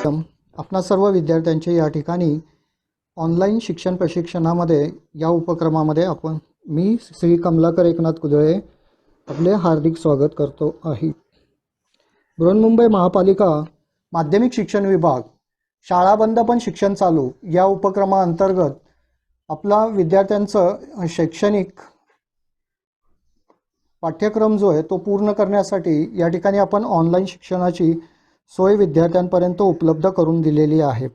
आपणा सर्व विद्यार्थ्यांचे या ठिकाणी ऑनलाईन शिक्षण प्रशिक्षणामध्ये या उपक्रमामध्ये मी श्री कमलाकर एकनाथ कुदळे आपले हार्दिक स्वागत करतो आहे। बृहन्मुंबई महापालिका माध्यमिक शिक्षण विभाग शाळा बंद पण शिक्षण चालू या उपक्रमाअंतर्गत आपला विद्यार्थ्यांचं शैक्षणिक पाठ्यक्रम जो आहे तो पूर्ण करण्यासाठी या ठिकाणी आपण ऑनलाईन शिक्षणाची सोय विद्यार्थ्यांपर्यंत उपलब्ध करून दिलेली आहे।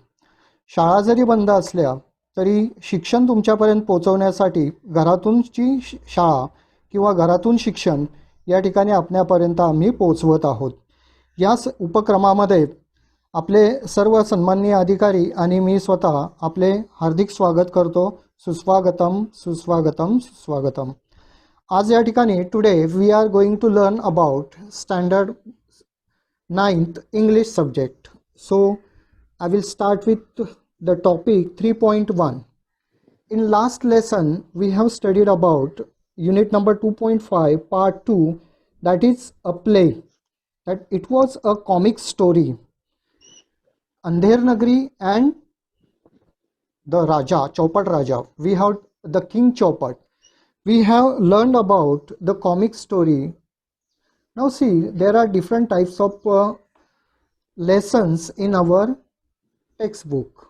शाळा जरी बंद असल्या तरी शिक्षण तुमच्यापर्यंत पोहोचवण्यासाठी घरातूनची शाळा किंवा घरातून शिक्षण या ठिकाणी आपल्यापर्यंत आम्ही पोहोचवत आहोत। या उपक्रमामध्ये आपले सर्व सन्माननीय अधिकारी आणि मी स्वतः आपले हार्दिक स्वागत करतो। सुस्वागतम सुस्वागतम सुस्वागतम। आज या ठिकाणी today we are going to learn about standard 9th English subject. So I will start with the topic 3.1. In last lesson we have studied about unit number 2.5 part 2, that is a play, that it was a comic story, Andher Nagri and the Raja, Chaupat Raja. We have the King Chaupat. We have learned about the comic story. Now see, there are different types of lessons in our textbook.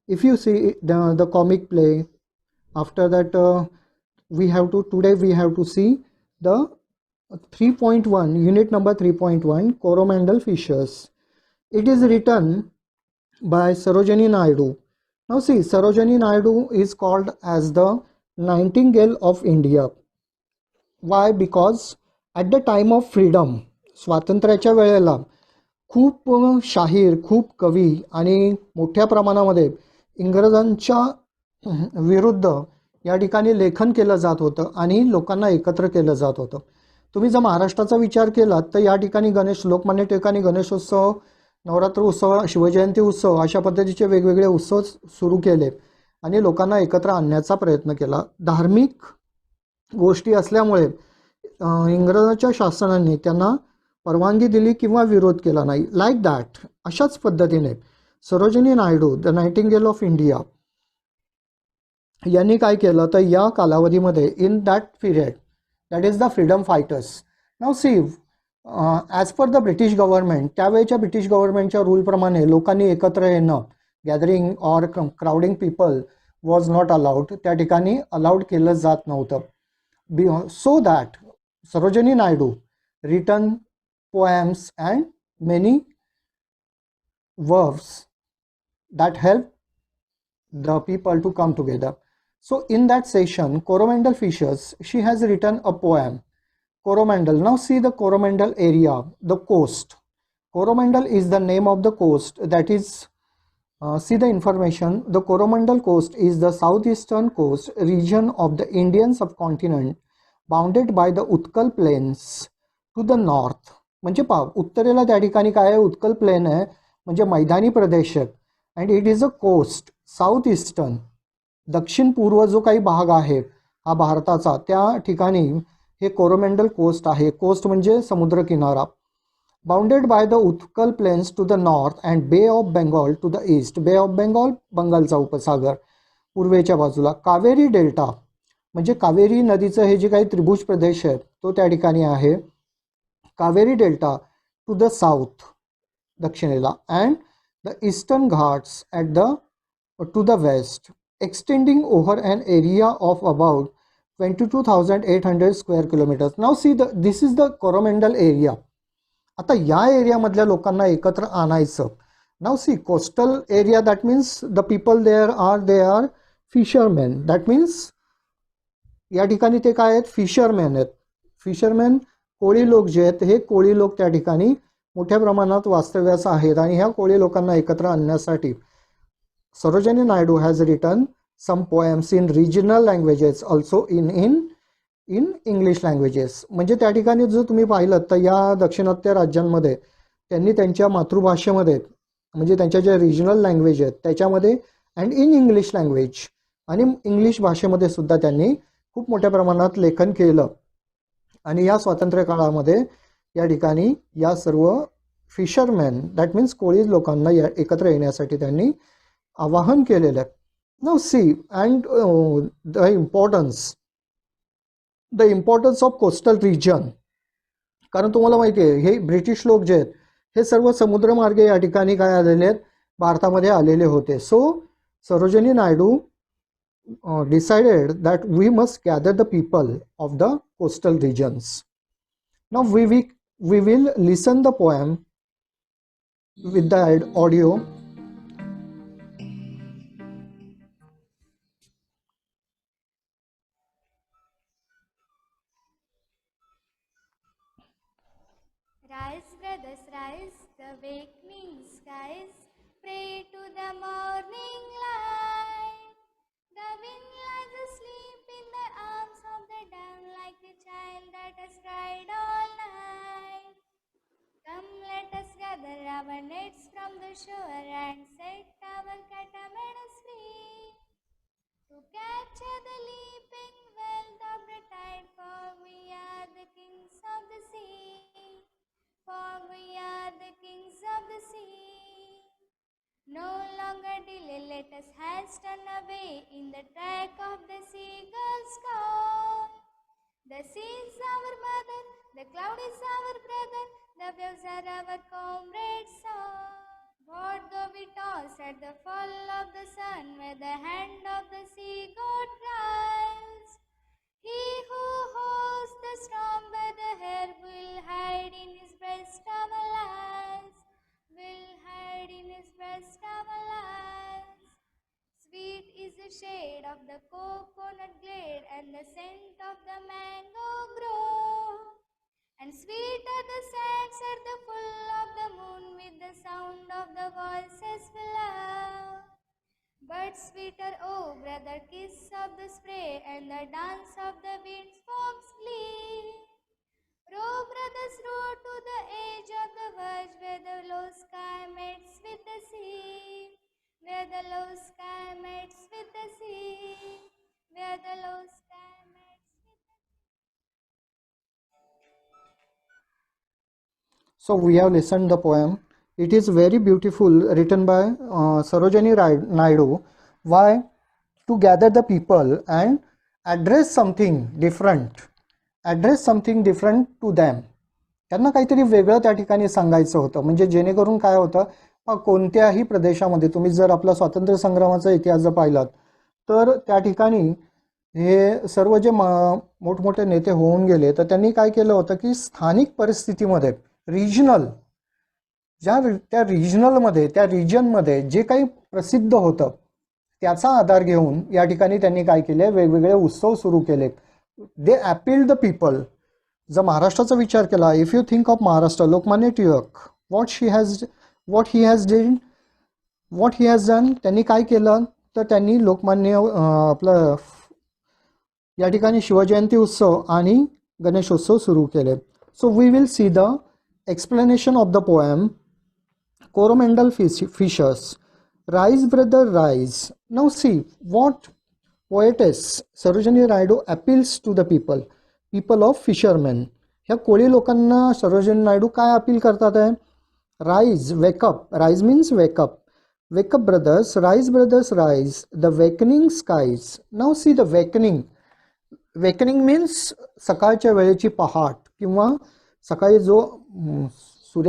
If you see the comic play, after that today we have to see the 3.1, unit number 3.1, Coromandel Fishers. It is written by Sarojini Naidu. Now see, Sarojini Naidu is called as the Nightingale of India. Why? Because at the time of freedom, स्वातंत्र्याच्या वेळेला खूप शाहीर, खूप कवी आणि मोठ्या प्रमाणामध्ये इंग्रजांच्या विरुद्ध या ठिकाणी लेखन केलं जात होतं आणि लोकांना एकत्र केलं जात होतं। तुम्ही जर महाराष्ट्राचा विचार केला तर या ठिकाणी लोकमान्य टिळकांनी गणेशोत्सव, नवरात्र उत्सव, शिवजयंती उत्सव अशा पद्धतीचे वेगवेगळे उत्सव सुरू केले आणि लोकांना एकत्र आणण्याचा प्रयत्न केला। धार्मिक गोष्टी असल्यामुळे इंग्रजांच्या शासनाने त्यांना परवानगी दिली किंवा विरोध केला नाही। लाईक दॅट अशाच पद्धतीने Sarojini Naidu the nightingale of India यांनी काय केलं तर या कालावधीमध्ये in that period, that is the freedom fighters. Now see, as per the British government, त्यावेळेच्या ब्रिटिश गव्हर्नमेंटच्या रूलप्रमाणे लोकांनी एकत्र येणं, gathering or crowding people was not allowed, त्या ठिकाणी अलाउड केलं जात नव्हतं. So that Sarojini Naidu written poems and many verbs that help the people to come together. So in that session, Coromandel Fishers, she has written a poem, Coromandel. Now see the Coromandel area, the coast. Coromandel is the name of the coast, that is see the information. The Coromandel coast is the southeastern coast region of the Indian subcontinent, bounded by the Utkal plains to the north. म्हणजे पहा, उत्तरेला त्या ठिकाणी काय आहे, Utkal plain आहे, म्हणजे मैदानी प्रदेश आहे. And it is a coast, south eastern, दक्षिण पूर्व जो काही भाग आहे हा भारताचा, त्या ठिकाणी हे कोरोमंडल कोस्ट आहे. कोस्ट म्हणजे समुद्र किनारा. Bounded by the Utkal plains to the north and Bay of Bengal to the east. Bay of Bengal बंगालचा उपसागर पूर्वेच्या बाजूला. कावेरी डेल्टा म्हणजे कावेरी नदीचं हे जे काही त्रिभुज प्रदेश आहे तो त्या ठिकाणी आहे. Kaveri delta to the south, दक्षिणेला, and the Eastern Ghats at the to the west, extending over an area of about 22,800 square kilometres. Now see this is the Coromandel area. आता या एरियामधल्या लोकांना एकत्र आणायचं. Now see, coastal area, that means the people they are fisherman. That means या ठिकाणी ते काय आहेत, फिशरमॅन आहेत. फिशरमॅन कोळी लोक जे आहेत, हे कोळी लोक त्या ठिकाणी मोठ्या प्रमाणात वास्तव्यास आहेत आणि ह्या कोळी लोकांना एकत्र आणण्यासाठी Sarojini Naidu has written some poems in regional languages, also in English languages. म्हणजे त्या ठिकाणी जर तुम्ही पाहिलं तर या दक्षिणात्य राज्यांमध्ये त्यांनी त्यांच्या मातृभाषेमध्ये, म्हणजे त्यांच्या ज्या रिजनल लँग्वेज आहेत त्याच्यामध्ये, अँड इन इंग्लिश लँग्वेज, आणि इंग्लिश भाषेमध्ये सुद्धा त्यांनी खूप मोठ्या प्रमाणात लेखन केलं. आणि या स्वातंत्र्य काळामध्ये या ठिकाणी या सर्व फिशरमॅन दॅट मीन्स कोळी लोकांना एकत्र येण्यासाठी त्यांनी आवाहन केलेलं आहे. Now see and the importance of coastal region. कारण तुम्हाला माहिती आहे हे ब्रिटिश लोक जे आहेत हे सर्व समुद्रमार्गे या ठिकाणी काय आलेले आहेत, भारतामध्ये आलेले होते. So Sarojini Naidu decided that we must gather the people of the coastal regions. Now we will listen the poem with the audio. Rise, brothers, rise, the awakening skies, pray to the morning light. The wind lies asleep in the arms of the dawn, like a child that has cried all night. Come, let us gather our nets from the shore and set our catamarans free, to capture the leaping wealth of the tide, for we are the kings of the sea, for we are the kings of the sea. No longer delay, let us hasten away in the track of the seagull's call. The sea is our mother, the cloud is our brother, the waves are our comrades all. What though we toss at the fall of the sun, where the hand of the sea god cries? He who holds the storm by the hair will hide in his breast our lives, will hide in his breast our lives. Sweet is the shade of the coconut glade, and the scent of the mango grove, and sweet are the sands at the full of the moon, with the sound of the voices below. But sweeter, oh brother, kiss of the spray, and the dance of the wind's foam's glee. Row, brothers, row to the edge of the verge, where the low sky meets with the sea, where the low sky meets with the sea, where the low sky meets with the sea. So we have listened the poem. It is very beautiful, written by Sarojini Naidu. Why? To gather the people and address something different. Address something different to them. त्यांना काहीतरी वेगळं त्या ठिकाणी सांगायचं होतं, म्हणजे जेणेकरून काय होतं, कोणत्याही प्रदेशामध्ये तुम्ही जर आपला स्वातंत्र्य संग्रामाचा इतिहास जर पाहिलात तर त्या ठिकाणी हे सर्व जे मोठमोठे नेते होऊन गेले तर त्यांनी काय केलं होतं की स्थानिक परिस्थितीमध्ये रिजनल त्या रिजनमध्ये जे काही प्रसिद्ध होतं त्याचा आधार घेऊन या ठिकाणी त्यांनी काय केले, वेगवेगळे उत्सव सुरू केले. दे अपील्ड द पीपल. जर महाराष्ट्राचा विचार केला, if you think of Maharashtra, Lokmanya Tilak, what he has done, त्यांनी काय केलं तर त्यांनी लोकमान्य आपलं या ठिकाणी शिवजयंती उत्सव आणि गणेशोत्सव सुरू केले. So we will see the explanation of the poem Coromandel Fishers. Rise, brother, rise. Now see what poetess Sarojini Naidu appeals to the people of fishermen. ह्या कोळी लोकांना सरोजिनी नायडू काय अपील करतात आहे? Rise, wake up. Rise means wake up. Wake up brothers, rise, the wakening skies. Now see the wakening. Wakening means सकाळच्या वेळेची पहाट, किंवा सकाळी जो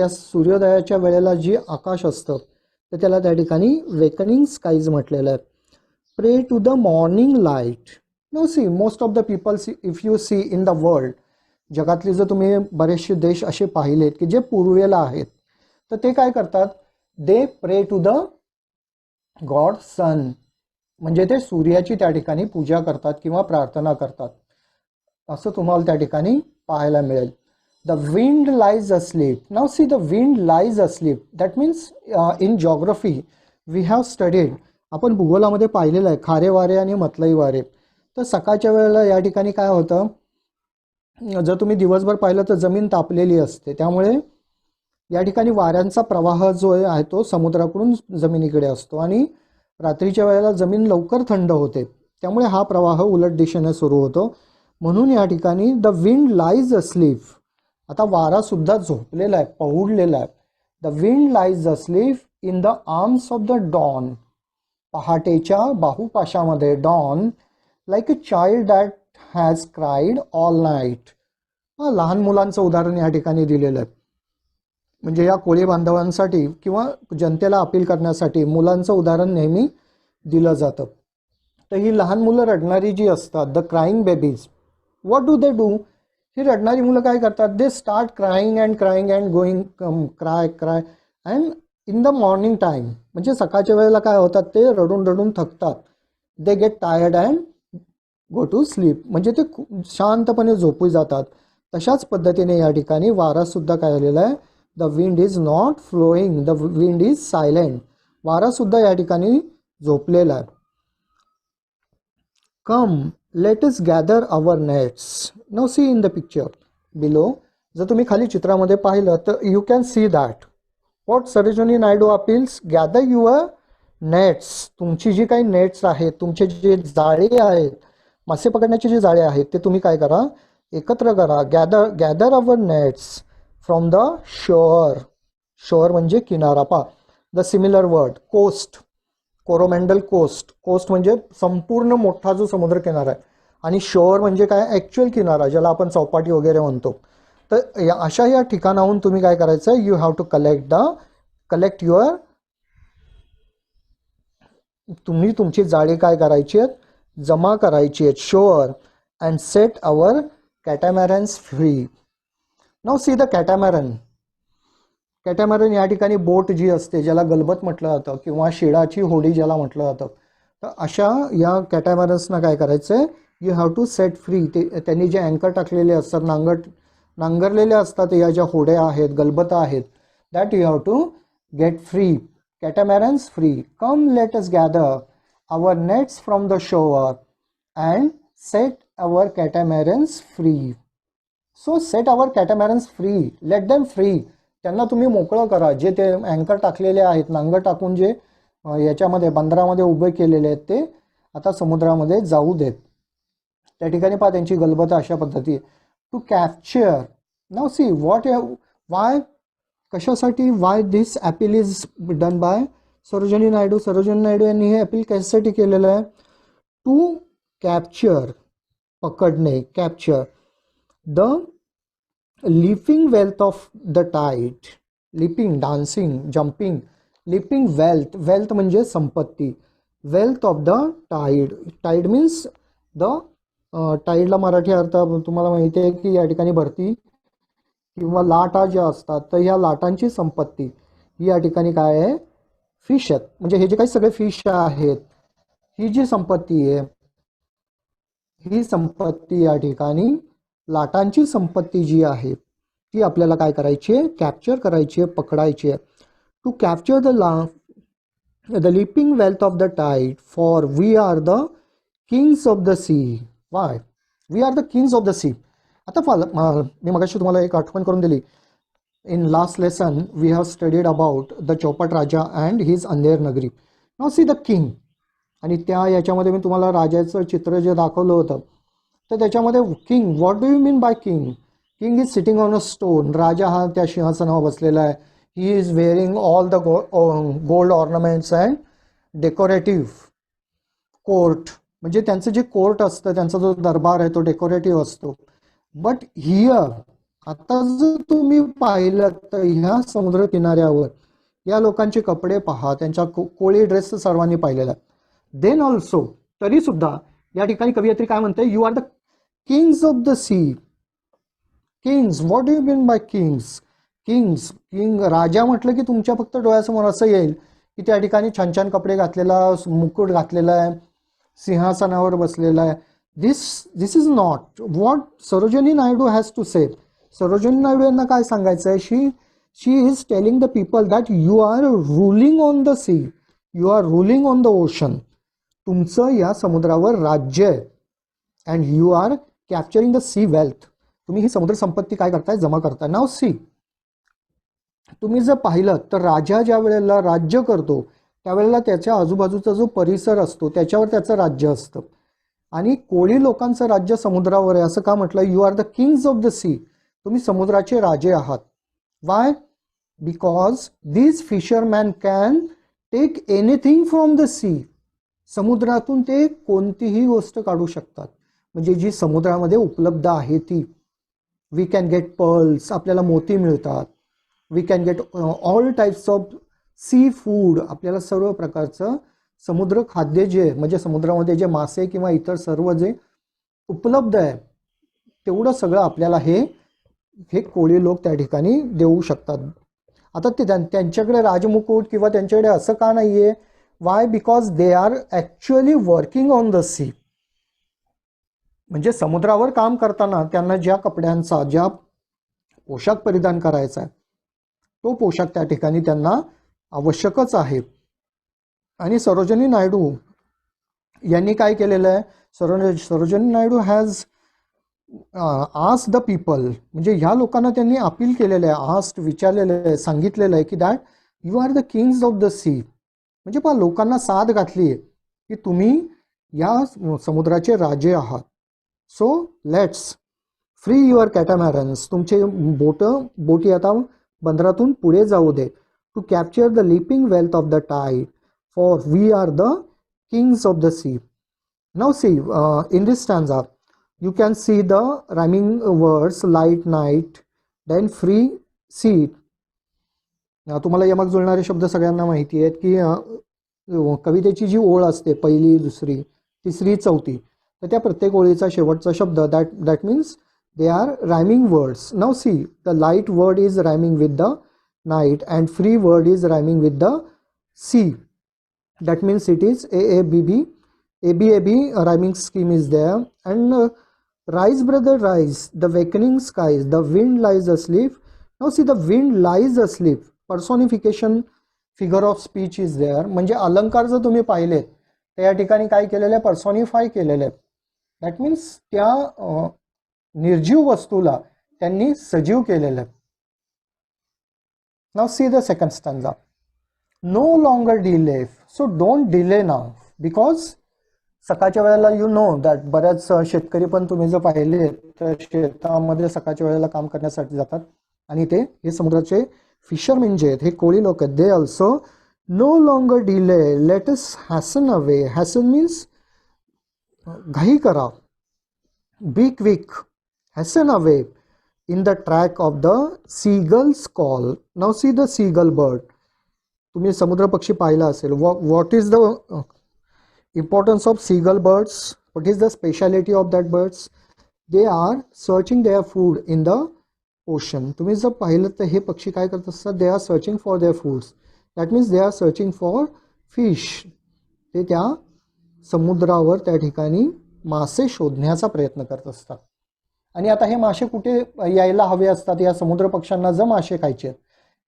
सूर्योदयाच्या वेळेला जी आकाश असतं तर त्याला त्या ठिकाणी वेकनिंग स्काईज म्हटलेलं आहे. Pray to the morning light. No see most of the people, if you see in the world, जगातले जर तुम्ही बरेचसे देश असे पाहिलेत की जे पूर्वेला आहेत तर ते काय करतात, दे प्रे टू द गॉड सन, म्हणजे ते सूर्याची त्या ठिकाणी पूजा करतात किंवा प्रार्थना करतात, असं तुम्हाला त्या ठिकाणी पाहायला मिळेल. The wind lies asleep. Now see, the wind lies asleep. That means in geography we have studied, आपण भूगोलामध्ये पाहिलेलं आहे खारे वारे आणि मतलई वारे. तर सकाळच्या वेळेला या ठिकाणी काय होतं, जर तुम्ही दिवसभर पाहिलं तर जमीन तापलेली असते, त्यामुळे या ठिकाणी वाऱ्यांचा प्रवाह जो आहे तो समुद्राकडून जमिनीकडे असतो, आणि रात्रीच्या वेळेला जमीन लवकर थंड होते, त्यामुळे हा प्रवाह उलट दिशेने सुरू होतो. म्हणून या ठिकाणी द विंड लाईज अस्लीप. आता वारा सुद्धा झोपलेला आहे, पहुडलेला आहे. The wind lies asleep in the arms of the dawn. पहाटेच्या बाहुपाशामध्ये dawn like a child that has cried all night. लहान मुलांचं उदाहरण या ठिकाणी दिलेलं आहे. म्हणजे या कोळी बांधवांसाठी किंवा जनतेला अपील करण्यासाठी मुलांचं उदाहरण नेहमी दिलं जातं. तर ही लहान मुलं रडणारी जी असतात, the crying babies, what do they do? ही रडणारी मुलं काय करतात? They start crying and going cry and in the morning time, म्हणजे सकाळच्या वेळेला काय होतात, ते रडून रडून थकतात. They get tired and go to sleep, म्हणजे ते शांतपणे झोपू जातात. तशाच पद्धतीने या ठिकाणी वारासुद्धा काय आलेला आहे? The wind is not flowing, the wind is silent. वारासुद्धा या ठिकाणी झोपलेला आहे. Come let us gather our nets. Now see in the picture below. जर तुम्ही खाली चित्रामध्ये पाहिलं तर you can see that what Sarojini Naidu appeals, gather your nets. तुमची जी काही नेट्स आहेत, तुमचे जे जाळे आहेत, मासे पकडण्याचे जे जाळे आहेत, ते तुम्ही काय करा? एकत्र करा. Gather our nets from the shore. Shore म्हणजे किनारा. पा the similar word coast, Coromandel coast. Coast म्हणजे संपूर्ण मोठा जो समुद्र किनारा आहे, आणि शोअर म्हणजे काय? ॲक्च्युअल किनारा, ज्याला आपण चौपाटी वगैरे म्हणतो. तर अशा या ठिकाणाहून तुम्ही काय करायचं? You have to collect your, तुम्ही तुमची जाळी काय करायची आहेत? जमा करायची आहेत. Shore and set our catamarans free. Now see the catamaran. Catamaran या ठिकाणी बोट जी असते, ज्याला गलबत म्हटलं जातं, किंवा शिडाची होडी ज्याला म्हटलं जातं. तर अशा या कॅटामॅरन्सना काय करायचं आहे? You have to set free. त्यांनी जे अँकर टाकलेले असतात, नांगरलेले असतात, या ज्या होड्या आहेत, गलबता आहेत, that you have to get free. Catamarans free. Come let us gather our nets from the shore and set our catamarans free. So set our catamarans free, let them free. त्यांना तुम्ही मोकळं करा. जे ते अँकर टाकलेले आहेत, नांगर टाकून जे याच्यामध्ये बंदरामध्ये उभे केलेले आहेत, ते आता समुद्रामध्ये जाऊ देत. त्या ठिकाणी पहा त्यांची गलबत अशा पद्धती. To capture. Now see what why, कशासाठी? Why this appeal is done by Sarojini Naidu. Sarojini Naidu यांनी हे अपील कशासाठी केलेलं आहे? टू कॅप्चर, पकडणे, capture the leaping wealth of the tide. Leaping, dancing, jumping. Leaping wealth, wealth म्हणजे संपत्ती. Wealth of the tide. Tide means the, टाईडला मराठी अर्थ तुम्हाला माहिती आहे की या ठिकाणी भरती किंवा लाटा ज्या असतात, तर ह्या लाटांची संपत्ती ही या ठिकाणी काय आहे? फिश आहेत. म्हणजे हे जे काही सगळे फिश आहेत, ही जी संपत्ती आहे, ही संपत्ती या ठिकाणी लाटांची संपत्ती जी आहे, ती आपल्याला काय करायची आहे? कॅप्चर करायची आहे, पकडायची आहे. To capture the leaping wealth of the tide, for we are the kings of the sea. Why? We are the kings of the sea. आता मी मगाशी तुम्हाला एक आठवण करून दिली. In last lesson we have studied about the Chaupat Raja and his Andher Nagari. Now see the king. आणि त्या याच्यामध्ये मी तुम्हाला राजाचं चित्र जे दाखवलं होतं, तर त्याच्यामध्ये king, what do you mean by king? King is sitting on a stone. राजा हा त्या सिंहासनावर बसलेला आहे. He is wearing all the gold ornaments and decorative court. म्हणजे त्यांचं जे कोर्ट असतं, त्यांचा जो दरबार आहे, तो डेकोरेटिव्ह असतो. बट हिअर, आता जर तुम्ही पाहिलं तर ह्या समुद्र किनाऱ्यावर या लोकांचे कपडे पहा, त्यांच्या कोळी ड्रेस सर्वांनी पाहिलेला. देन ऑल्सो, तरी सुद्धा या ठिकाणी कवयित्री काय म्हणते? You are the kings of the sea. Kings, what do you mean by kings? Kings, king, राजा म्हटलं की तुमच्या फक्त डोळ्यासमोर असं येईल की त्या ठिकाणी छान छान कपडे घातलेला, मुकुट घातलेला आहे, सिंहासनावर बसलेला आहे. This is not what Sarojini Naidu has to say. Sarojini Naidu यांना काय सांगायचं आहे? She is telling the people that you are ruling on the sea, you are ruling on the ocean. तुमचं या समुद्रावर राज्य आहे. And you are capturing the sea wealth. तुम्ही ही समुद्र संपत्ती काय करताय? जमा करताय. नाव सी, तुम्ही जर पाहिलं तर राजा ज्या वेळेला राज्य करतो, त्यावेळेला त्याच्या आजूबाजूचा जो परिसर असतो, त्याच्यावर त्याचं राज्य असतं. आणि कोळी लोकांचं राज्य समुद्रावर आहे. असं का म्हटलं? You are the kings of the sea. तुम्ही समुद्राचे राजे आहात. Why? Because these fishermen can take anything from the sea. समुद्रातून ते कोणतीही गोष्ट काढू शकतात, म्हणजे जी समुद्रामध्ये उपलब्ध आहे ती. वी कॅन गेट पर्ल्स, आपल्याला मोती मिळतात. We can get all types of seafood, आपल्याला सर्व प्रकारचं समुद्र खाद्य जे म्हणजे समुद्रामध्ये जे मासे किंवा इतर सर्व जे उपलब्ध आहे तेवढं सगळं आपल्याला हे कोळी लोक त्या ठिकाणी देऊ शकतात. आता ते त्यांच्याकडे राजमुकुट किंवा त्यांच्याकडे असं का नाही आहे? Why? Because they are actually working on the sea. म्हणजे समुद्रावर काम करताना त्यांना ज्या कपड्यांचा, ज्या पोशाख परिधान करायचा आहे तो पोशाख त्या ठिकाणी त्यांना आवश्यकच आहे. आणि सरोजिनी नायडू यांनी काय केलेलं आहे? Sarojini Naidu has asked the people, म्हणजे ह्या लोकांना त्यांनी अपील केलेलं आहे, आस्क्ड विचारलेलं आहे, सांगितलेलं आहे की that you are the kings of the sea. म्हणजे पहा लोकांना साथ घातली आहे की तुम्ही या समुद्राचे राजे आहात. So let's free your catamarans, तुमचे बोटी आता बंदरातून पुढे जाऊ दे. To capture the leaping wealth of the tide, for we are the kings of the sea. Now see in this stanza you can see the rhyming words light night then free sea. तुम्हाला यमक जुळणारे शब्द सगळ्यांना माहिती आहेत की कवितेची जी ओळ असते पहिली, दुसरी, तिसरी, चौथी, तर त्या प्रत्येक ओळीचा शेवटचा शब्द that means they are rhyming words. Now see the light word is rhyming with the night and free word is rhyming with the sea. That means it is ABAB rhyming scheme is there. And rise brother rise, the awakening skies, the wind lies asleep. Now see the wind lies asleep, personification figure of speech is there. म्हणजे अलंकार जर तुम्ही पाहिलेत तर या ठिकाणी काय केलेलं आहे? पर्सॉनिफाय केलेलं आहे. दॅट मीन्स त्या निर्जीव वस्तूला त्यांनी सजीव केलेलं आहे. Now see the second stanza. No longer delay, so don't delay now. Because सकाळच्या वेळेला यू नो दॅट बऱ्याच शेतकरी पण तुम्ही जर पाहिले तर शेतामध्ये सकाळच्या वेळेला काम करण्यासाठी जातात आणि ते हे समुद्राचे फिशरमेन जे आहेत हे कोळी लोक आहेत. They also no longer delay let us hasten away. Hasten means घाई करा. Be quick, hasten away in the track of the seagull's call. Now see the seagull bird. तुम्ही समुद्र पक्षी पाहिला असेल. What is the importance of seagull birds? What is the speciality of that birds? They are searching their food in the ocean. तुम्ही जर पाहिलं तर हे पक्षी काय करत असतात? They are searching for their foods. That means they R searching for fish. ते त्या समुद्रावर त्या ठिकाणी मासे शोधण्याचा प्रयत्न करत असतात. आणि आता हे मासे कुठे यायला हवे असतात? या समुद्र पक्ष्यांना जर मासे खायचे आहेत,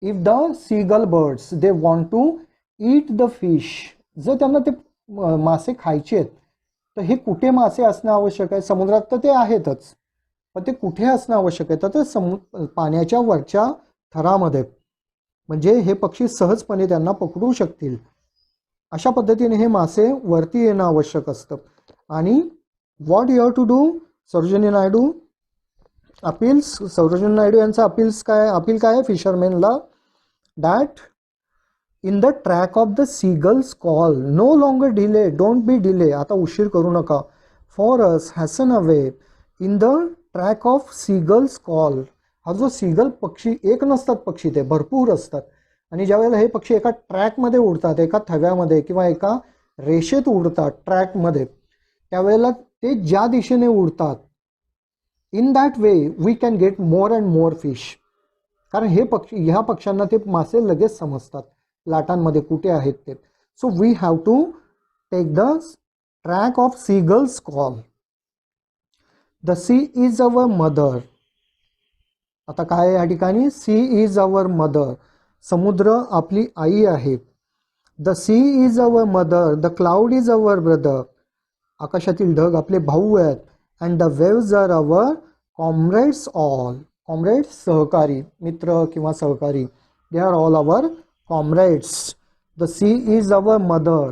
if the seagull birds they want to eat the fish, जर त्यांना ते मासे खायचे आहेत तर हे कुठे मासे असणं आवश्यक आहे? समुद्रात तर ते आहेतच, पण ते कुठे असणं आवश्यक आहे? तर ते पाण्याच्या वरच्या थरामध्ये, म्हणजे हे पक्षी सहजपणे त्यांना पकडू शकतील अशा पद्धतीने हे मासे वरती येणं आवश्यक असतं. आणि what you have to do? Sarojini Naidu appeals. Sarojini Naidu यांचा अपील काय आहे फिशरमॅनला? That in the track of the seagull's call, no longer delay, don't be delay. आता उशीर करू नका. For us hasten away in the track of seagulls call. हा जो सीगल पक्षी एक नसतात पक्षी, ते भरपूर असतात. आणि ज्यावेळेला हे पक्षी एका ट्रॅकमध्ये उडतात, एका थव्यामध्ये किंवा एका रेषेत उडतात ट्रॅकमध्ये, त्यावेळेला ते ज्या दिशेने उडतात in that way we can get more and more fish. कारण ह्या पक्ष्यांना ते मासे लगेच समजतात लाटांमध्ये कुठे आहेत ते. So we have to take the track of seagulls call. The sea is our mother. आता काय या ठिकाणी? Sea is our mother. समुद्र आपली आई आहे. The sea is our mother, the cloud is our brother. आकाशातील ढग आपले भाऊ आहेत. And the waves are our comrades all. Comrades सहकारी, मित्र किंवा सहकारी. They are all our comrades. The sea is our mother.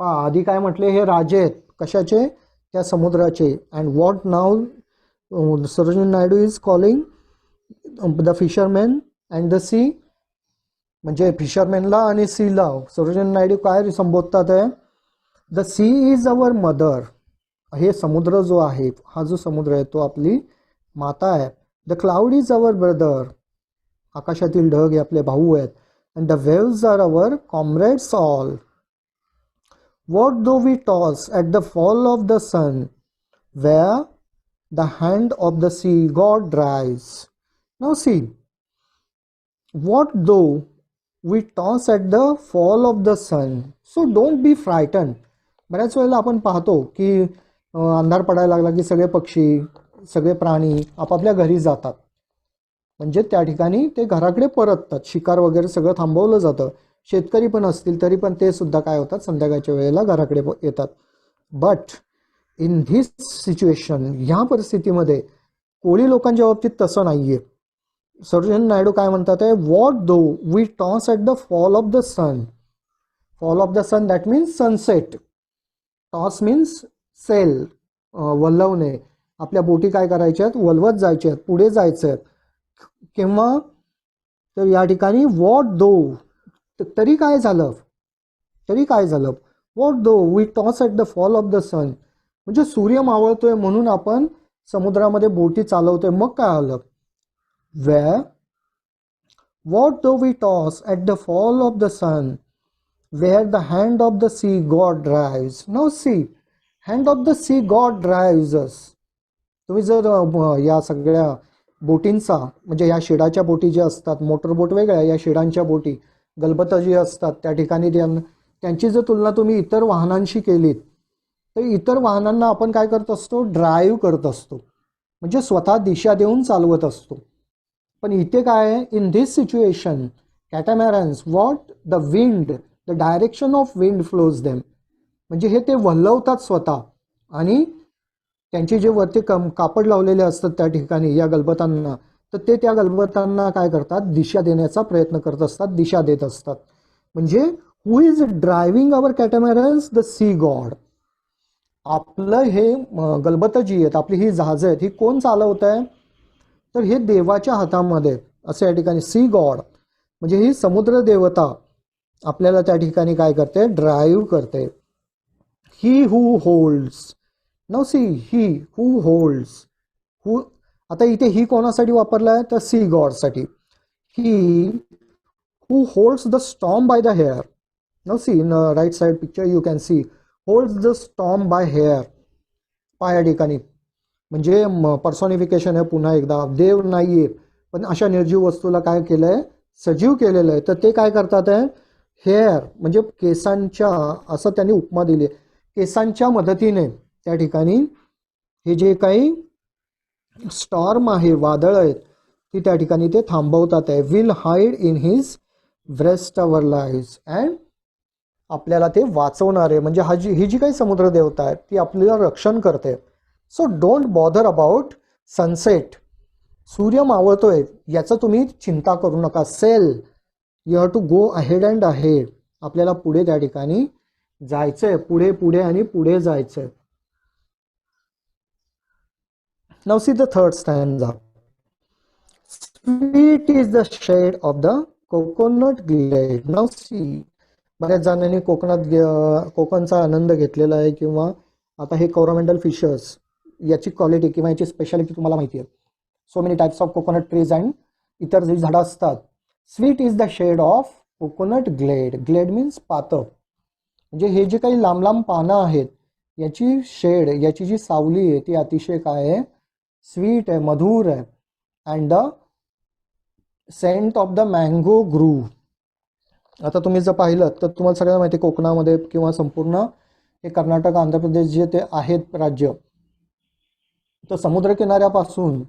पहा आधी काय म्हटले? हे राजे आहेत कशाचे? त्या समुद्राचे. अँड व्हॉट नाव Sarojini Naidu is calling the fisherman and the sea? म्हणजे फिशरमॅनला आणि सीला सरोजिनी नायडू काय संबोधतात आहे, the sea is our mother. हे समुद्र जो आहे, हा जो समुद्र आहे तो आपली माता आहे. The cloud is our brother. आकाशातील ढग हे आपले भाऊ आहेत. And the waves R our comrades all. What though we toss at the fall of the sun, where the hand of the sea God drives. Now see, what though we toss at the fall of the sun. So don't be frightened. बऱ्याच वेळेला आपण पाहतो की अंधार पडायला लागला की सगळे पक्षी, सगळे प्राणी आपापल्या घरी जातात. म्हणजे त्या ठिकाणी ते घराकडे परततात. शिकार वगैरे सगळं थांबवलं जातं. शेतकरी पण असतील तरी पण ते सुद्धा काय होतात, संध्याकाळच्या वेळेला घराकडे येतात. बट इन धिस सिच्युएशन, ह्या परिस्थितीमध्ये कोळी लोकांच्या बाबतीत तसं नाहीये. सरोजिनी नायडू काय म्हणतात आहे, what though we toss at the fall of the sun. Fall of the sun that means sunset. Toss means sail, वल्हवणे. आपल्या बोटी काय करायच्या आहेत, वल्हवत जायच्या आहेत, पुढे जायचं आहे. किंवा तर या ठिकाणी व्हॉट दो, तरी काय झालं, what though we toss at the fall of the sun. म्हणजे सूर्य मावळतोय म्हणून आपण समुद्रामध्ये बोटी चालवतोय, मग काय आलं, what though we toss at the fall of the sun, where the hand of the sea god drives. Now see, hand of the sea god drives us. तुम्ही जर या सगळ्या बोटींचा, म्हणजे या शेडाच्या बोटी ज्या असतात, मोटरबोट वेगळ्या, या शेडांच्या बोटी, गलबतं जी असतात त्या ठिकाणी त्यांची जर तुलना तुम्ही इतर वाहनांशी केलीत, तर इतर वाहनांना आपण काय करत असतो, ड्राईव्ह करत असतो, म्हणजे स्वतः दिशा देऊन चालवत असतो. पण इथे काय आहे, in this situation catamarans, what the wind, the direction of wind flows them. म्हणजे हे ते वल्हवतात स्वतः, आणि त्यांचे जे वरती कापड लावलेले असतात त्या ठिकाणी या गलबतांना, तर ते त्या गलबतांना काय करतात, दिशा देण्याचा प्रयत्न करत असतात, दिशा देत असतात. म्हणजे who is driving our catamarans, the sea god. आपलं हे गलबतं जी आहेत, आपली ही जहाजं आहेत, ही कोण चालवत आहे, तर हे देवाच्या हातामध्ये, असं या ठिकाणी सी गॉड म्हणजे ही समुद्र देवता आपल्याला त्या ठिकाणी काय करते, ड्राईव्ह करते. He who holds. Now see, he who holds, who, आता इथे ही कोणासाठी वापरला आहे, तर सी गॉडसाठी. He who holds the storm by the hair. Now see, in right side picture you can see, holds the storm by hair. पाया ठिकाणी, म्हणजे पर्सॉनिफिकेशन आहे. पुन्हा एकदा देव नाहीये, पण अशा निर्जीव वस्तूला काय केलंय, सजीव केलेलं आहे. तर ते काय करतात आहे, हेअर म्हणजे केसांच्या, असं त्यांनी उपमा दिली आहे, केसांच्या मदतीने त्या ठिकाणी हे जे काही स्टॉर्म आहे, वादळ आहेत, ती त्या ठिकाणी ते थांबवतात आहे. Will hide in his breast our lives. And आपल्याला ते वाचवणार आहे. म्हणजे ही जी काही समुद्र देवता आहे ती आपल्याला रक्षण करते. So don't bother about sunset. सूर्य मावळतोय याचं तुम्ही चिंता करू नका. Sail, you have to go ahead and ahead. आपल्याला पुढे त्या ठिकाणी जायचंय, पुढे पुढे आणि पुढे जायचंय. Now see the third stanza. Sweet is the shade of the coconut glade. Now see, बऱ्याच जणांनी कोकणचा आनंद घेतलेला आहे, किंवा आता हे कोरोमंडल फिशर्स, याची क्वालिटी किंवा याची स्पेशालिटी तुम्हाला माहिती आहे. So many types of coconut trees and इतर जी झाडं असतात. Sweet is the shade of coconut glade. Glade means पातं. म्हणजे हे जे काही लांब लांब पानं आहेत याची शेड, याची जी सावली आहे ती अतिशय काय आहे, स्वीट आहे, मधुर आहे. And the scent of the mango grove. आता तुम्ही जर पाहिलं तर तुम्हाला सगळ्यांना माहिती आहे, कोकणामध्ये किंवा संपूर्ण हे कर्नाटक, आंध्र प्रदेश जे ते आहेत राज्य, तर समुद्रकिनाऱ्यापासून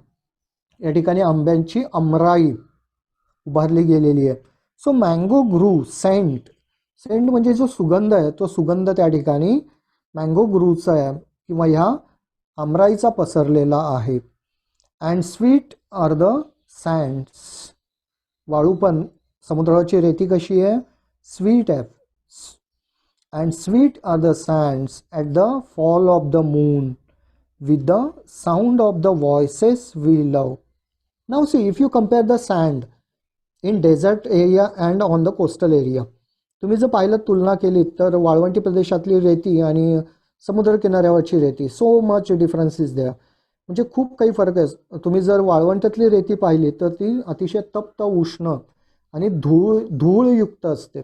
या ठिकाणी आंब्यांची अमराई उभारली गेलेली आहे. So mango grove, scent, scent म्हणजे जो सुगंध आहे तो सुगंध त्या ठिकाणी मँगो ग्रूवचा आहे किंवा ह्या आमराईचा पसरलेला आहे. And sweet are the sands. वाळू पण, समुद्राची रेती कशी आहे, स्वीट आहे. And sweet are the sands at the fall of the moon with the sound of the voices we love. Now see, if you compare the sand, in desert area and on the coastal area. तुम्ही जर पाहिलं तुलना केली तर वाळवंटी प्रदेशातली रेती आणि समुद्रकिनाऱ्यावरची रेती, so much difference is there. म्हणजे खूप काही फरक आहे. तुम्ही जर वाळवंटातली रेती पाहिली तर ती अतिशय तप्त, उष्ण आणि धूळयुक्त असते.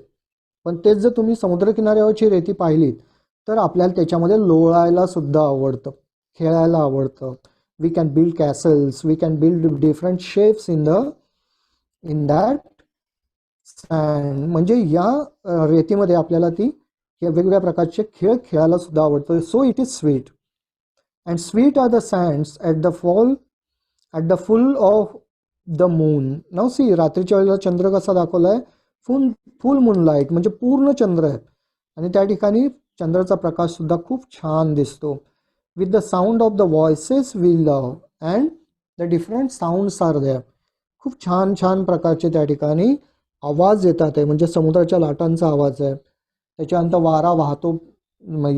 पण तेच जर तुम्ही समुद्रकिनाऱ्यावरची रेती पाहिली तर आपल्याला त्याच्यामध्ये लोळायला सुद्धा आवडतं, खेळायला आवडतं. We can build castles, we can build different shapes in that sand. म्हणजे या रेतीमध्ये आपल्याला ती वेगवेगळ्या प्रकारचे खेळ खेळायला सुद्धा आवडतं. So it is sweet. And sweet are the sands at the full of the moon. Now see, रात्रीच्या वेळेला चंद्र कसा दाखवला आहे, फुल मूनलाईट म्हणजे पूर्ण चंद्र आहे आणि त्या ठिकाणी चंद्राचा प्रकाश सुद्धा खूप छान दिसतो. With the sound of the voices we love and the different sounds are there. खूप छान छान प्रकारचे त्या ठिकाणी आवाज येतात आहे, म्हणजे समुद्राच्या लाटांचा आवाज आहे. त्याच्यानंतर वारा वाहतो,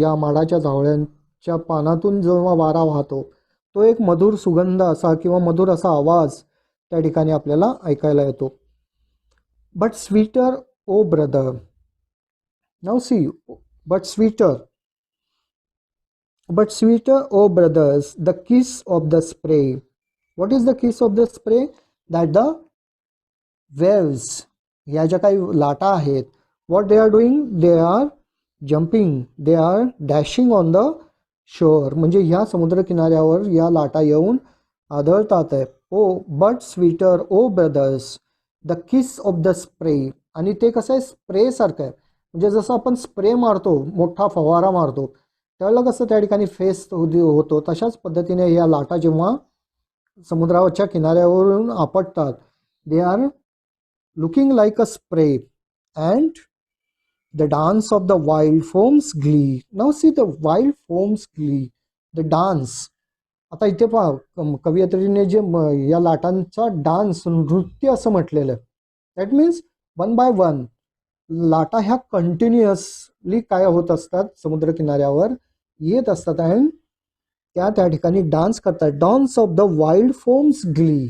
या माडाच्या झावळ्यांच्या पानातून जेव्हा वारा वाहतो तो एक मधुर सुगंध असा किंवा मधुर असा आवाज त्या ठिकाणी आपल्याला ऐकायला येतो. But sweeter O brother, now see, but sweeter O brothers the kiss of the spray. What is the kiss of the spray? That the waves, या ज्या काही लाटा आहेत, what they are doing, they are jumping, they are dashing on the shore. म्हणजे ह्या समुद्रकिनाऱ्यावर या लाटा येऊन आदळतात आहे. O but sweeter O brothers the kiss of the spray. आणि ते कसं आहे, स्प्रे सारखं आहे. म्हणजे जसं आपण स्प्रे मारतो, मोठा फवारा मारतो, त्यावेळेला कसं त्या ठिकाणी फेस होतो, तशाच पद्धतीने या लाटा जेव्हा समुद्रावरच्या किनाऱ्यावरून आपटतात, they are looking like a spray. And the dance of the wild foams glee. Now see the wild foams glee, the dance. आता इथे पहा, कवयित्रीने जे या लाटांचा डान्स, नृत्य असं म्हटलेलं आहे. That means one by one लाटा ह्या कंटिन्युअसली काय होत असतात, समुद्रकिनाऱ्यावर येत असतात अँड त्या ठिकाणी डान्स करतात. Dance of the wild foams Glee.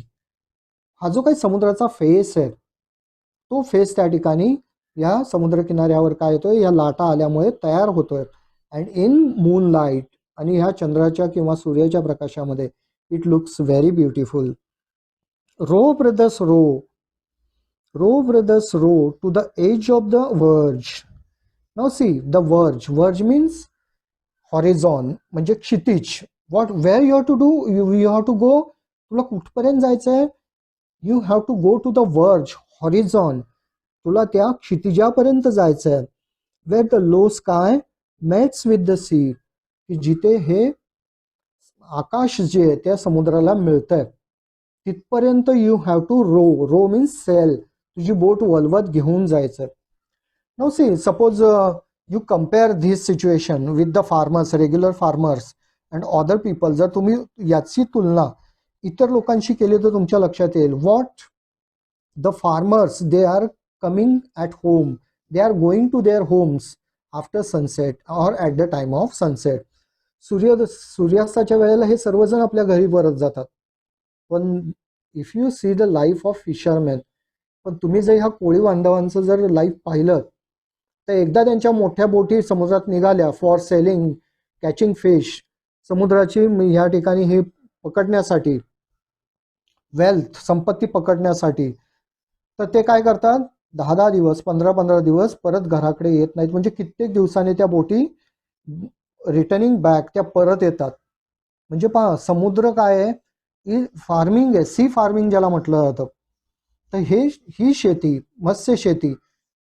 हा जो काही समुद्राचा फेस आहे, तो फेस त्या ठिकाणी या समुद्रकिनाऱ्यावर काय होतोय, या लाटा आल्यामुळे तयार होतोय. अँड इन मूनलाईट, आणि ह्या चंद्राच्या किंवा सूर्याच्या प्रकाशामध्ये, it looks very beautiful. Row brothers row to the edge of the verge. Now see the verge means horizon, म्हणजे क्षितिज. What, where you have to do, you have to go, तुला कुठपर्यंत जायचं आहे, you have to go to the verge, horizon, तुला त्या क्षितिजापर्यंत जायचं आहे. Where the low sky mates with the sea, की जिथे हे आकाश जे आहे त्या समुद्राला मिळतंय, तिथपर्यंत you have to row means sail, तुझी बोट वलवत घेऊन जायचं. No see, suppose you compare this situation with the farmers, regular farmers and other people. जर तुम्ही याची तुलना इतर लोकांशी केली तर तुमच्या लक्षात येईल. What the farmers, they are coming at home, they are going to their homes after sunset or at the time of sunset. सूर्यास्ताच्या वेळेला हे सर्वजण आपल्या घरी परत जातात. पण if you see the life of fisherman, पण तुम्ही जर ह्या कोळी बांधवांचं जर लाईफ पाहिलं तर एकदा त्यांच्या मोठ्या बोटी समुद्रात निघाल्या फॉर सेलिंग, कॅचिंग फिश, समुद्राची ह्या ठिकाणी हे पकडण्यासाठी, वेल्थ, संपत्ती पकडण्यासाठी, तर ते काय करतात, 10 दिवस, 15 दिवस परत घराकडे येत नाहीत. म्हणजे कित्येक दिवसांनी त्या बोटी रिटर्निंग बॅक, त्या परत येतात. म्हणजे पहा, समुद्र काय आहे, फार्मिंग आहे, सी फार्मिंग ज्याला म्हटलं जातं. तर ही शेती, मत्स्य शेती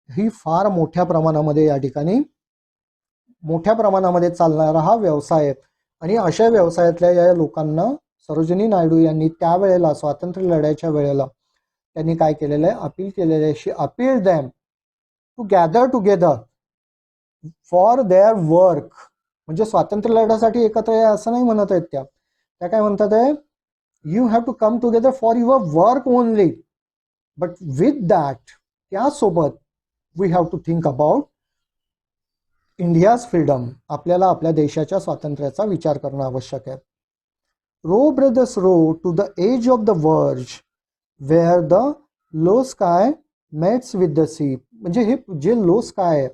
ही फार मोठ्या प्रमाणामध्ये या ठिकाणी मोठ्या प्रमाणामध्ये चालणारा हा व्यवसाय आहे. आणि अशा व्यवसायातल्या या लोकांना सरोजिनी नायडू यांनी त्यावेळेला, स्वातंत्र्य लढ्याच्या वेळेला त्यांनी काय केलेलं आहे, अपील केलेलं आहे. She appeal them to gather together for their work. म्हणजे स्वातंत्र्य लढ्यासाठी एकत्र आहे असं नाही म्हणत आहेत त्या काय म्हणतात आहे, you have to come together for your work only, but with that, त्यासोबत we have to think about India's freedom. आपल्याला आपल्या देशाच्या स्वातंत्र्याचा विचार करणं आवश्यक आहे. Row brothers row to the edge of the verge where the low sky mates with the sea. म्हणजे हे जे लो स्काय आहे,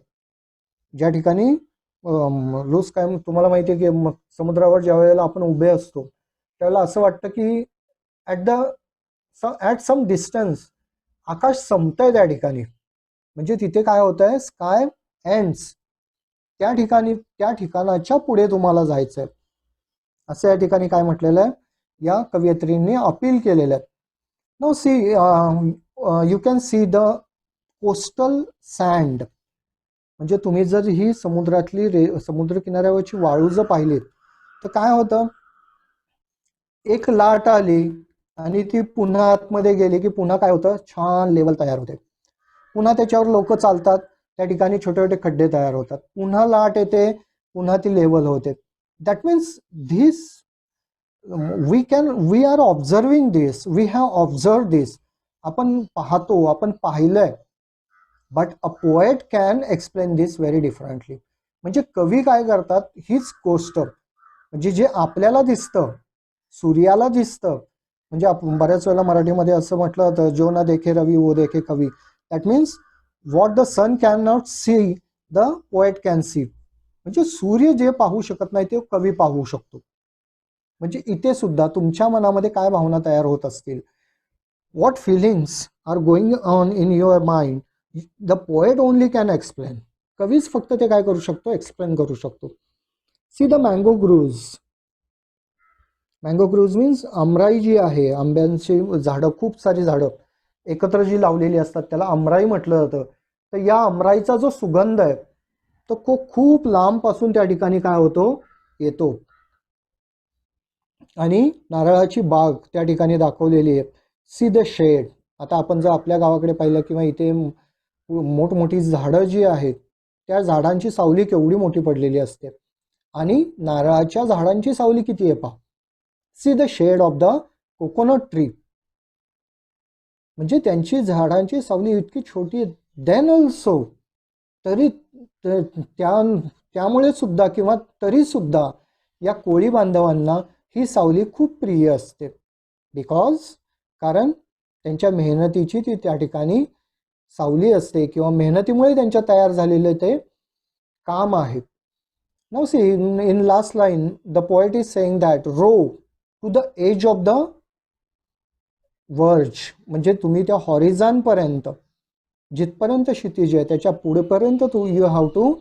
ज्या ठिकाणी लो स्काय, तुम्हाला माहिती आहे की समुद्रावर ज्या वेळेला आपण उभे असतो त्यावेळेला असं वाटतं की ॲट सम डिस्टन्स आकाश संपतंय त्या ठिकाणी. म्हणजे तिथे काय होत आहे, स्काय एंड्स, त्या ठिकाणी त्या ठिकाणाच्या पुढे तुम्हाला जायचंय असं या ठिकाणी काय म्हटलेलं आहे, या कवयित्रींनी अपील केलेलं आहे. No see, you can see the coastal sand. म्हणजे तुम्ही जर ही समुद्रातली समुद्र किनाऱ्यावरची वाळू जर पाहिली तर काय होतं, एक लाट आली आणि ती पुन्हा आतमध्ये गेली की पुन्हा काय होतं, छान लेवल तयार होते. पुन्हा त्याच्यावर लोक चालतात, त्या ठिकाणी छोटे छोटे खड्डे तयार होतात, पुन्हा लाट येते, पुन्हा ती लेवल होते. That means this we are observing this, we have observe this. आपण पाहतो, आपण पाहिलंय. But a poet can explain this very differently. म्हणजे कवी काय करतात, हीच गोष्ट म्हणजे जे आपल्याला दिसतं, सूर्याला दिसतं, म्हणजे आपण बऱ्याच वेळेला मराठीमध्ये असं म्हटलं होतं, जो ना देखे रवी वो देखे कवी. That means what the sun can not see the poet can see. म्हणजे सूर्य जे पाहू शकत नाही ते कवी पाहू शकतो. म्हणजे इथे सुद्धा तुमच्या मनामध्ये काय भावना तयार होत असतील, what feelings are going on in your mind, the poet only can explain. कवीच फक्त ते काय करू शकतो, एक्सप्लेन करू शकतो. See the mango groves. Mango groves means आमराई जी आहे, आंब्यांची झाडं, खूप सारी झाडं एकत्र जी लावलेली असतात त्याला आमराई म्हटलं जातं. तर या आमराईचा जो सुगंध आहे तो खूप लांबपासून त्या ठिकाणी काय होतो, येतो. आणि नारळाची बाग त्या ठिकाणी दाखवलेली आहे. See the shade. आता आपण जर आपल्या गावाकडे पाहिलं किंवा इथे मोठमोठी झाडं जी आहेत त्या झाडांची सावली केवढी मोठी पडलेली असते, आणि नारळाच्या झाडांची सावली किती आहे पहा. See the shade of the coconut tree. म्हणजे त्यांची झाडांची सावली इतकी छोटी, देन ऑल्सो तरी त्यामुळे सुद्धा किंवा तरी सुद्धा या कोळी बांधवांना ही सावली खूप प्रिय असते. बिकॉज कारण त्यांच्या मेहनतीची ती त्या ठिकाणी सावली असते किंवा मेहनतीमुळे त्यांच्या तयार झालेले ते काम आहे. Now see in last line the poet is saying that row to the edge of the verge. म्हणजे तुम्ही त्या हॉरिझॉन पर्यंत, जिथपर्यंत क्षितिज आहे त्याच्या पुढेपर्यंत you have to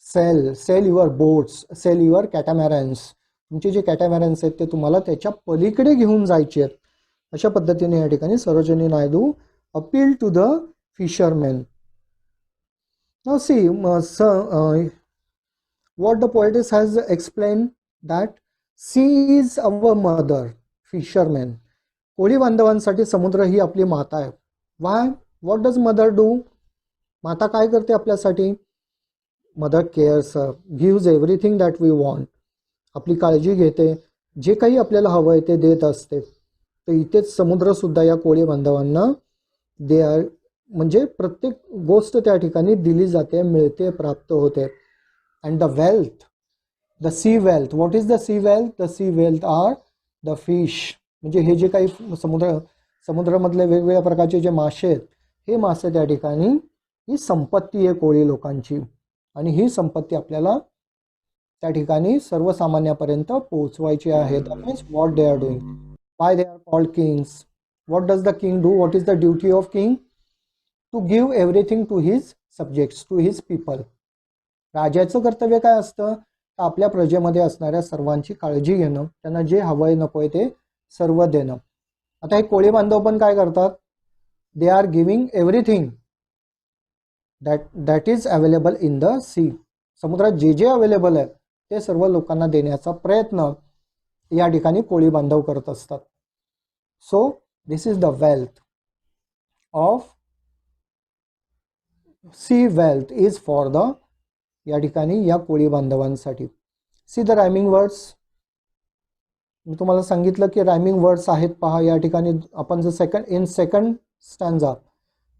sail your boats, sail your catamarans. तुमचे जे कॅटामॅरन्स आहेत ते तुम्हाला त्याच्या पलीकडे घेऊन जायचे आहेत. अशा पद्धतीने या ठिकाणी Sarojini Naidu appeal to the fisherman. Now see what the poetess has explained that sea is our mother, fisherman. कोळी बांधवांसाठी समुद्र ही आपली माता आहे. Why? What does mother do? माता काय करते आपल्यासाठी? Mother cares, gives everything that we want. आपली काळजी घेते, जे काही आपल्याला हवं आहे ते देत असते. तर इथेच समुद्रसुद्धा या कोळी बांधवांना दे आर, म्हणजे प्रत्येक गोष्ट त्या ठिकाणी दिली जाते, मिळते, प्राप्त होते. And the wealth, the sea wealth. What is the sea wealth? The sea wealth are the fish. म्हणजे हे जे काही समुद्रामधले वेगवेगळ्या प्रकारचे जे मासे आहेत, हे मासे त्या ठिकाणी ही संपत्ती आहे कोळी लोकांची. आणि ही संपत्ती आपल्याला त्या ठिकाणी सर्वसामान्यापर्यंत पोहोचवायची आहे. That means what they are doing. Why they are called kings? What does the king do? What is the duty of king? To give everything to his subjects, to his people. राजाचं कर्तव्य काय असतं, आपल्या प्रजेमध्ये असणाऱ्या सर्वांची काळजी घेणं, त्यांना जे हवंय नकोय ते सर्व देणं. आता हे कोळी बांधव पण काय करतात, they are giving everything that is available in the sea. समुद्रात जे जे अवेलेबल आहे ते सर्व लोकांना देण्याचा प्रयत्न या ठिकाणी कोळी बांधव करत असतात. So this is the wealth of sea. Wealth is for the, या ठिकाणी या कोळी बांधवांसाठी. See the rhyming words. मी तुम्हाला सांगितलं की रायमिंग वर्ड्स आहेत पहा. या ठिकाणी आपण जर सेकंड स्टॅन्झा,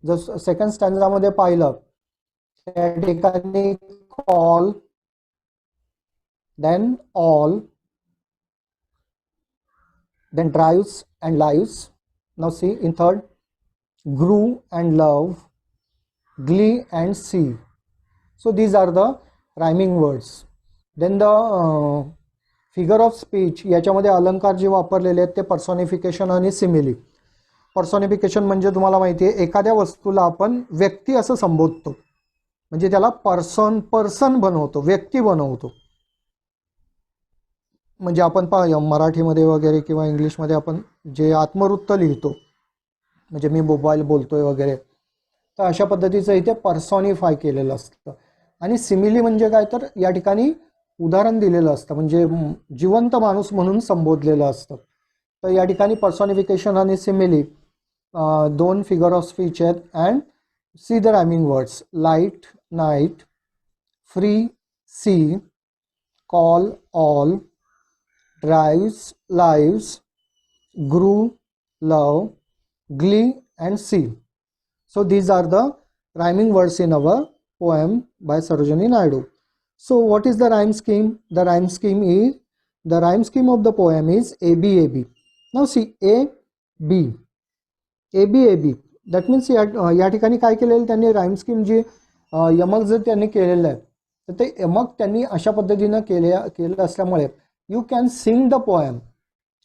जर सेकंड स्टॅन्झामध्ये पाहिलं त्या ठिकाणी call, then all, then drives and lives. Now see in third grew and love, glee and see. So these are the rhyming words. Then the figure of speech, याच्यामध्ये अलंकार जे वापरलेले आहेत ते पर्सॉनिफिकेशन आणि सिमिली. पर्सॉनिफिकेशन म्हणजे तुम्हाला माहिती आहे एखाद्या वस्तूला आपण व्यक्ती असं संबोधतो, म्हणजे त्याला पर्सन बनवतो, व्यक्ती बनवतो. म्हणजे आपण मराठीमध्ये वगैरे किंवा इंग्लिशमध्ये आपण जे आत्मवृत्त लिहितो, म्हणजे मी मोबाईल बोलतोय वगैरे, तर अशा पद्धतीचं इथे पर्सॉनिफाय केलेलं असतं. आणि सिमिली म्हणजे काय, तर या ठिकाणी उदाहरण दिलेलं असतं, म्हणजे जिवंत माणूस म्हणून संबोधलेलं असतं. तर या ठिकाणी पर्सॉनिफिकेशन आणि सिमिली दोन फिगर ऑफ स्पीच आहेत. And see the rhyming words, light night, free sea, call all, drives lives, grew love, glee and see. So these are the rhyming words in our poem by Sarojini Naidu. So what is the rhyme scheme? The rhyme scheme of the poem is ABAB. Now see, AB, ABAB, that means या ठिकाणी काय केलेलं त्यांनी rhyme scheme जी यमक जर त्यांनी केलेलं आहे, तर ते यमक त्यांनी अशा पद्धतीनं केलं असल्यामुळे you can sing the poem.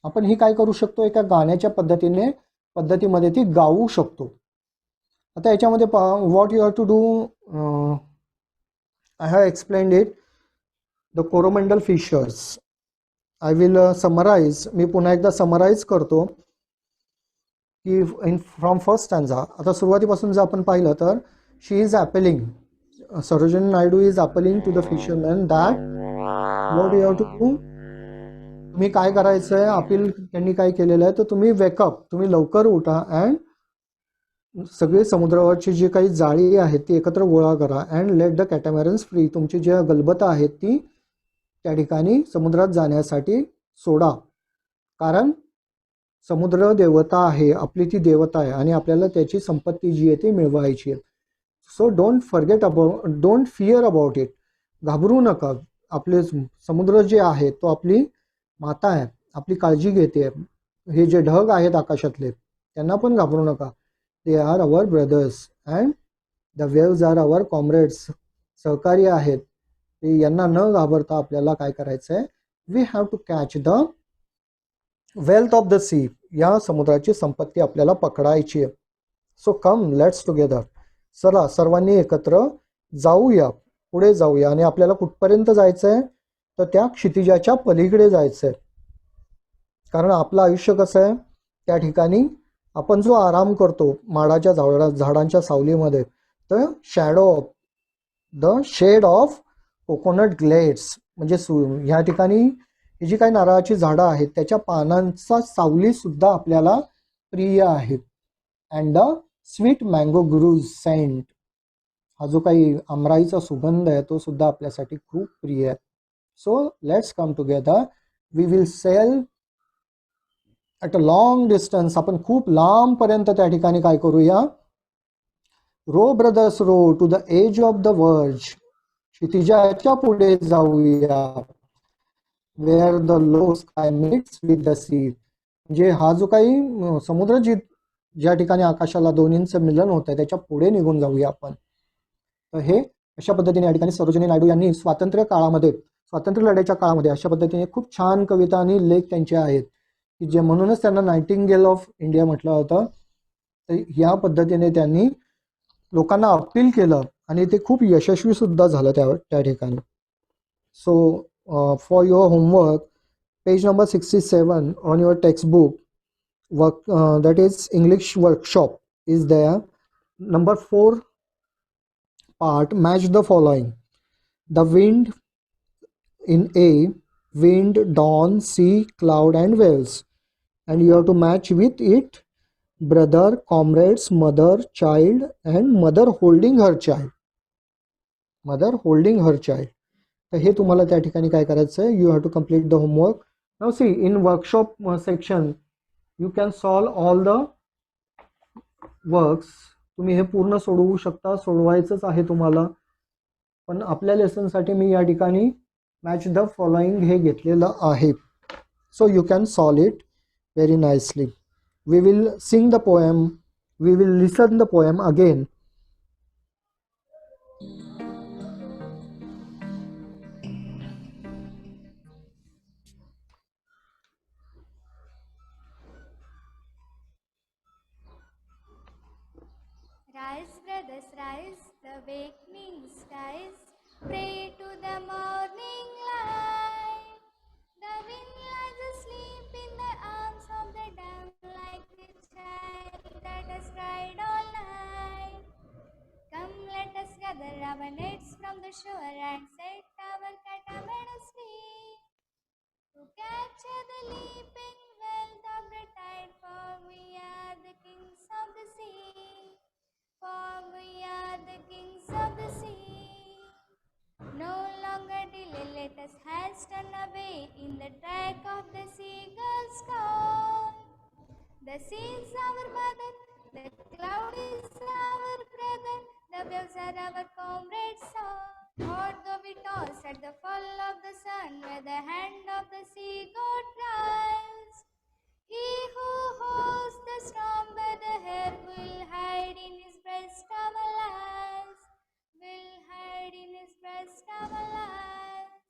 आपण ही काय करू शकतो, एका गाण्याच्या पद्धतीमध्ये ती गाऊ शकतो. आता याच्यामध्ये what you have to do, I have explained it, the Coromandel fishers. I will summarise, मी पुन्हा एकदा समराइज करतो की फ्रॉम फर्स्ट स्टँजा. आता सुरुवातीपासून जर आपण पाहिलं तर she is appealing, Sarojini Naidu is appealing to the fisherman that what you have to do, तुम्ही काय करायचं आहे, अपील त्यांनी काय केलेलं आहे, तर तुम्ही वेकअप, तुम्ही लवकर उठा अँड सगळे समुद्रावरची जी काही जाळी आहेत ती एकत्र गोळा करा. अँड लेट द कॅटामॅरन्स फ्री, तुमची जी गलबतं आहेत ती त्या ठिकाणी समुद्रात जाण्यासाठी सोडा. कारण समुद्र देवता आहे, आपली ती देवता आहे आणि आपल्याला त्याची संपत्ती जी आहे ती मिळवायची आहे. So don't fear about it, घाबरू नका. आपले समुद्र जे आहे तो आपली माता आहे, आपली काळजी घेते. हे जे ढग आहेत आकाशातले त्यांना पण घाबरू नका. They are our brothers and the waves R our Comrades, सहकारी आहेत ते. यांना न घाबरता आपल्याला काय करायचं आहे, we have to catch the wealth of the sea, या समुद्राची संपत्ती आपल्याला पकडायची आहे. सो कम लेट्स टुगेदर, चला सर्वांनी एकत्र जाऊया, पुढे जाऊया. आणि आपल्याला कुठपर्यंत जायचं आहे, तर त्या क्षितिजाच्या पलीकडे जायचं आहे. कारण आपलं आयुष्य कसं आहे, त्या ठिकाणी आपण जो आराम करतो माडाच्या झाडांच्या सावलीमध्ये, तर शेड ऑफ कोकोनट ग्लेड्स, म्हणजे ह्या ठिकाणी ही जी काही नारळाची झाडं आहेत त्याच्या पानांचा सावली सुद्धा आपल्याला प्रिय आहे. And the sweet mango groves scent, हा जो काही आमराईचा सुगंध आहे तो सुद्धा आपल्यासाठी खूप प्रिय आहे. So let's come together, we will sail at a long distance, आपण खूप लांबपर्यंत त्या ठिकाणी काय करूया, row brothers row to the edge of the verge, क्षितिजाच्या पुढे जाऊया, where the low sky mix with the sea, म्हणजे हा जो काही समुद्र ज्या ठिकाणी आकाशाला दोन्हींचं मिलन होत आहे त्याच्या पुढे निघून जाऊया आपण. तर हे अशा पद्धतीने या ठिकाणी सरोजिनी नायडू यांनी स्वातंत्र्य लढ्याच्या काळामध्ये अशा पद्धतीने खूप छान कविता आणि लेख त्यांचे आहेत की जे म्हणूनच त्यांना नायटिंगेल ऑफ इंडिया म्हटलं होतं. तर ह्या पद्धतीने त्यांनी लोकांना अपील केलं आणि ते खूप यशस्वी सुद्धा झालं त्या ठिकाणी. So for your homework, page number 67 on your textbook, that is English workshop is there. Number 4 part, match the following. The wind in A, wind, dawn, sea, cloud and waves, and you have to match with it brother, comrades, mother, child and mother holding her child. तर हे तुम्हाला त्या ठिकाणी काय करायचं आहे, you have to complete the homework. Now see, in workshop section you can solve all the works. तुम्ही हे पूर्ण सोडवू शकता, सोडवायचंच आहे तुम्हाला. पण आपल्या लेसनसाठी मी या ठिकाणी मॅच द फॉलोइंग हे घेतलेलं आहे. So you can solve it very nicely. We will sing the poem We will listen the poem again. Rise, brothers, rise, the awakening skies. Pray to the morning light. The wind lies asleep in the arms of the dawn like a child that has cried all night. Come, let us gather our nets from the shore and set our catamarans free. To capture the leaping wealth of the tide, for we are the kings of the sea. For we are the kings of the sea. No longer delay, let us hasten away in the track of the seagull's call. The sea is our mother, the cloud is our brother, the waves are our comrades all. Although we toss at the fall of the sun, where the hand of the sea god rise, he who holds the storm by the hair will hide in his breast our lives, will hide in his breast our lives.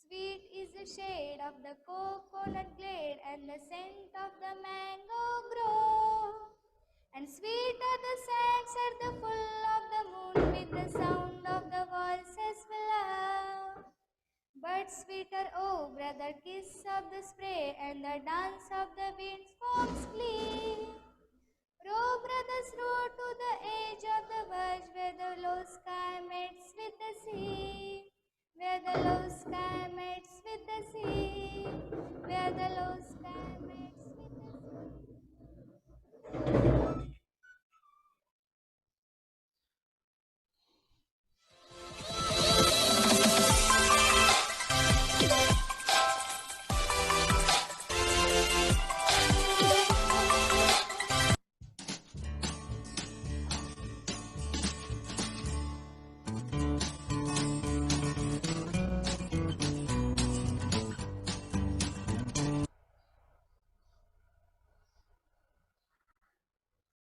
Sweet is the shade of the coconut glade and the scent of the mango grove. And sweet are the sands at the full of the moon with the sound of the voices below. But sweeter, oh brother, kiss of the spray and the dance of the wind forms glee. Row, brothers, row to the edge of the verge where the low sky meets with the sea. Where the low sky meets with the sea. Where the low sky meets with the sea.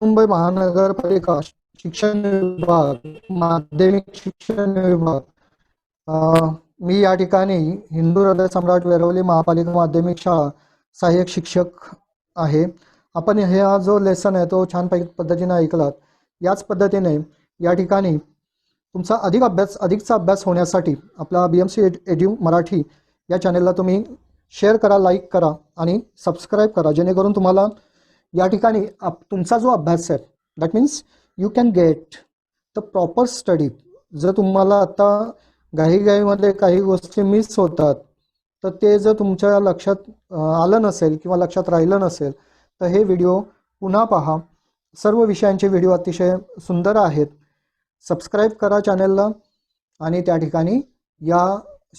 Mumbai महानगरपालिका शिक्षण विभाग, माध्यमिक शिक्षण विभाग. मी या ठिकाणी हिंदू हृदय सम्राट वेरवली महापालिका माध्यमिक शाळा सहाय्यक शिक्षक आहे. आपण हा जो लेसन आहे तो छान पद्धतीने ऐकलात. याच पद्धतीने या ठिकाणी तुमचा अधिकचा अभ्यास होण्यासाठी आपला BMC एड्यू मराठी या चॅनलला तुम्ही शेअर करा, लाईक करा आणि सबस्क्राईब करा, जेणेकरून तुम्हाला या ठिकाणी तुमचा जो अभ्यास आहे that means you can get the proper study. जर तुम्हाला आता घाईघाईमध्ये काही गोष्टी मिस होतात तर ते जर तुमच्या लक्षात आलं नसेल किंवा लक्षात राहिलं नसेल तर हे व्हिडिओ पुन्हा पहा. सर्व विषयांचे व्हिडिओ अतिशय सुंदर आहेत. सबस्क्राईब करा चॅनलला आणि त्या ठिकाणी या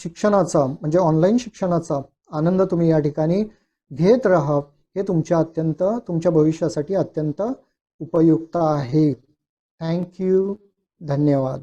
शिक्षणाचा म्हणजे ऑनलाईन शिक्षणाचा आनंद तुम्ही या ठिकाणी घेत राहा. हे तुमच्या भविष्यासाठी अत्यंत उपयुक्त आहे. थँक्यू. धन्यवाद.